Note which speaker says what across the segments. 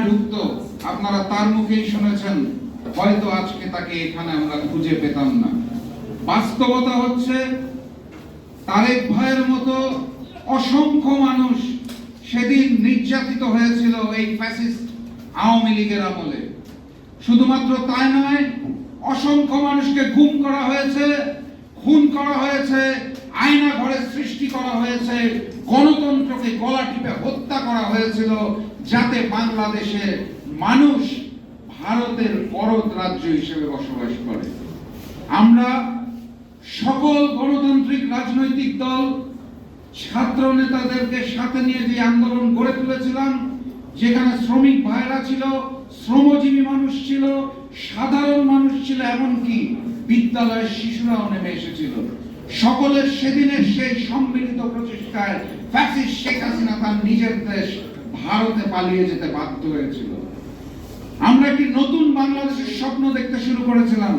Speaker 1: তালিকাভুক্ত, আপনারা তার মুখেই শুনেছেন, হয়তো আজকে তাকে এখানে আমরা খুঁজে পেতাম না। বাস্তবতা হচ্ছে তারেক ভাইয়ের মতো অসংখ্য মানুষ সেদিন নির্যাতিত হয়েছিল এই ফ্যাসিস্ট আওয়ামী লীগের আমলে। শুধুমাত্র তাই নয়, অসংখ্য মানুষকে গুম করা হয়েছে, খুন করা হয়েছে, আয়না ঘরে সৃষ্টি করা হয়েছে, গণতন্ত্রকে গলা টিপে হত্যা করা হয়েছিল, যাতে বাংলাদেশে মানুষ ভারতের করদ রাজ্য হিসেবে বসবাস করে। আমরা সকল গণতান্ত্রিক রাজনৈতিক দল ছাত্র নেতাদেরকে সাথে নিয়ে যে আন্দোলন গড়ে তুলেছিলাম, যেখানে শ্রমিক ভাইরা ছিল, শ্রমজীবী মানুষ ছিল, সাধারণ মানুষ ছিল, এমনকি বিদ্যালয়ের শিশুরাও নেমে এসেছিল, সকলের সেদিনের সেই সম্মিলিত প্রচেষ্টায় ফ্যাসিস্ট শেখ হাসিনা তার নিজের দেশ ভারতে পালিয়ে যেতে বাধ্য হয়েছিল। আমরা একটি নতুন বাংলাদেশের স্বপ্ন দেখতে শুরু করেছিলাম।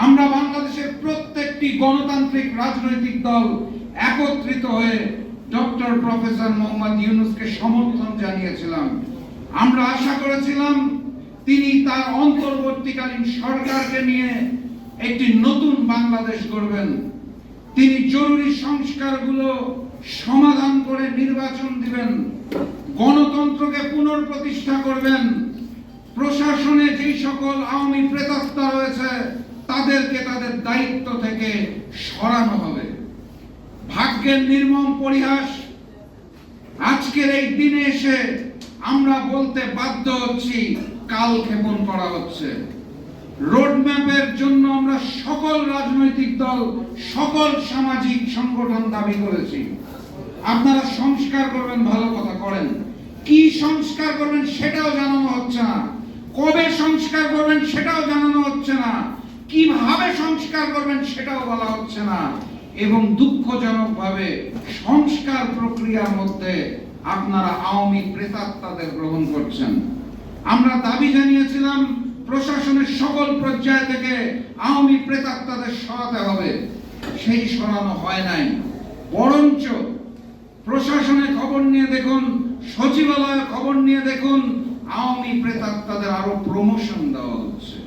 Speaker 1: আমরা বাংলাদেশের প্রত্যেকটি গণতান্ত্রিক রাজনৈতিক দল একত্রিত হয়ে ডক্টর প্রফেসর মোহাম্মদ ইউনূসকে সমর্থন জানিয়েছিলাম। আমরা আশা করেছিলাম তিনি তার অন্তর্বর্তীকালীন সরকারকে নিয়ে একটি নতুন বাংলাদেশ গড়বেন। তিনি জরুরি সংস্কারগুলো সমাধান করে নির্বাচন দিবেন, গণতন্ত্রকে পুনঃপ্রতিষ্ঠা করবেন, প্রশাসনে যেই সকল আওয়ামী প্রেতাত্মা রয়েছে তাদেরকে তাদের দায়িত্ব থেকে সরানো হবে। ভাগ্যের নির্মম পরিহাস, আজকের এই দিনে এসে আমরা বলতে বাধ্য হচ্ছি কালক্ষেপণ করা হচ্ছে। রোডম্যাপের জন্য আমরা সকল রাজনৈতিক দল, সকল সামাজিক সংগঠন দাবি করেছি। আপনারা সংস্কার করবেন, ভালো কথা করেন, কি সংস্কার করবেন সেটাও জানানো হচ্ছে না, কবে সংস্কার করবেন সেটাও জানানো হচ্ছে না, কিভাবে সংস্কার করবেন সেটাও বলা হচ্ছে না, এবং দুঃখজনকভাবে সংস্কার প্রক্রিয়ার মধ্যে আপনারা আওয়ামী প্রেতাত্মাদের গ্রহণ করছেন। আমরা দাবি জানিয়েছিলাম প্রশাসনের সকল পর্যায় থেকে আওয়ামী প্রেতাত্মাদের সরাতে হবে, সেই সরানো হয় নাই। বরঞ্চ প্রশাসনের খবর নিয়ে দেখুন, সচিবালয়ের খবর নিয়ে দেখুন, আওয়ামী প্রেতাত্মাদের আরো প্রমোশন দেওয়া হচ্ছে।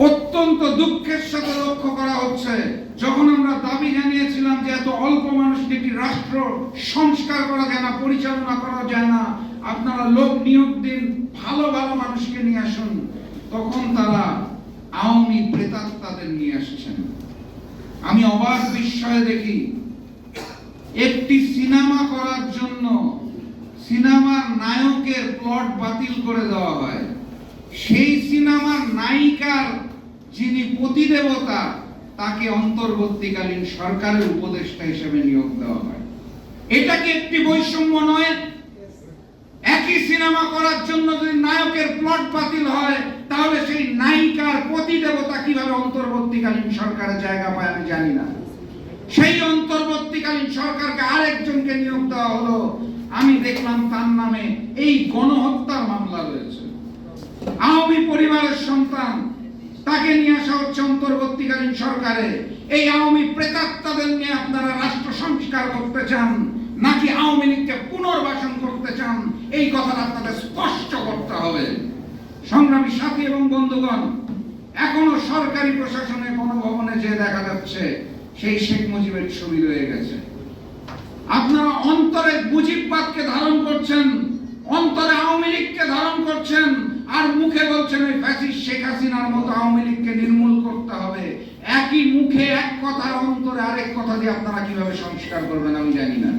Speaker 1: অত্যন্ত দুঃখের সাথে লক্ষ্য করা হচ্ছে, যখন আমরা দাবি জানিয়েছিলাম যে এত অল্প মানুষকে একটি রাষ্ট্র সংস্কার করা যায় না, পরিচালনা করা যায় না, আপনারা লোক নিয়োগ দিন, ভালো ভালো মানুষকে নিয়ে আসুন, তখন তারা আওয়ামী প্রেতাত্মাদের নিয়ে আসছেন। আমি অবাক বিস্ময়ে দেখি, একটি সিনেমা করার জন্য সিনেমার নায়কের প্লট বাতিল করে দেওয়া হয়, সেই সিনেমার নায়িকার যিনি প্রতিদেবতা তাকে অন্তর্বর্তীকালীন সরকারের উপদেষ্টা হিসেবে নিয়োগ দেওয়া হয়। এটা কি একটি বৈষম্য নয়? একই সিনেমা করার জন্য যদি নায়কের প্লট বাতিল হয়, তাহলে সেই নায়িকার প্রতিদেবতা কিভাবে অন্তর্বর্তীকালীন সরকারে জায়গা পায় আমি জানি না। সেই অন্তর্বর্তীকালীন সরকারকে আরেকজনকে নিয়োগ দেওয়া হলো, আমি দেখলাম তার নামে এই গণহত্যার মামলা রয়েছে। আওয়ামী পরিবারের সন্তান, তাকে নিয়ে আসা হচ্ছে অন্তর্বর্তীকালীন সরকারে। এই আওয়ামী প্রেতাত্মাদের নিয়ে আপনারা রাষ্ট্র সংস্কার করতে চান নাকি আওয়ামী লীগকে পুনর্বাসন করতে চান, এই কথাটা আপনাদের স্পষ্ট করতে হবে। সংগ্রামী সাথী এবং বন্ধুগণ, এখনো সরকারি প্রশাসনের কোন ভবনে যে দেখা যাচ্ছে সেই শেখ মুজিবের ছবি রয়ে গেছে। আপনারা অন্তরে মুজিববাদকে ধারণ করছেন, অন্তরে আওয়ামী লীগকে ধারণ করছেন, আর মুখে বলছেন ওই ফ্যাসিস্ট শেখ হাসিনার মতো আওয়ামী লীগকে নির্মূল করতে হবে। একই মুখে এক কথা, অন্তরে আরেক কথা দিয়ে আপনারা কিভাবে সংস্কার করবেন আমি জানি না।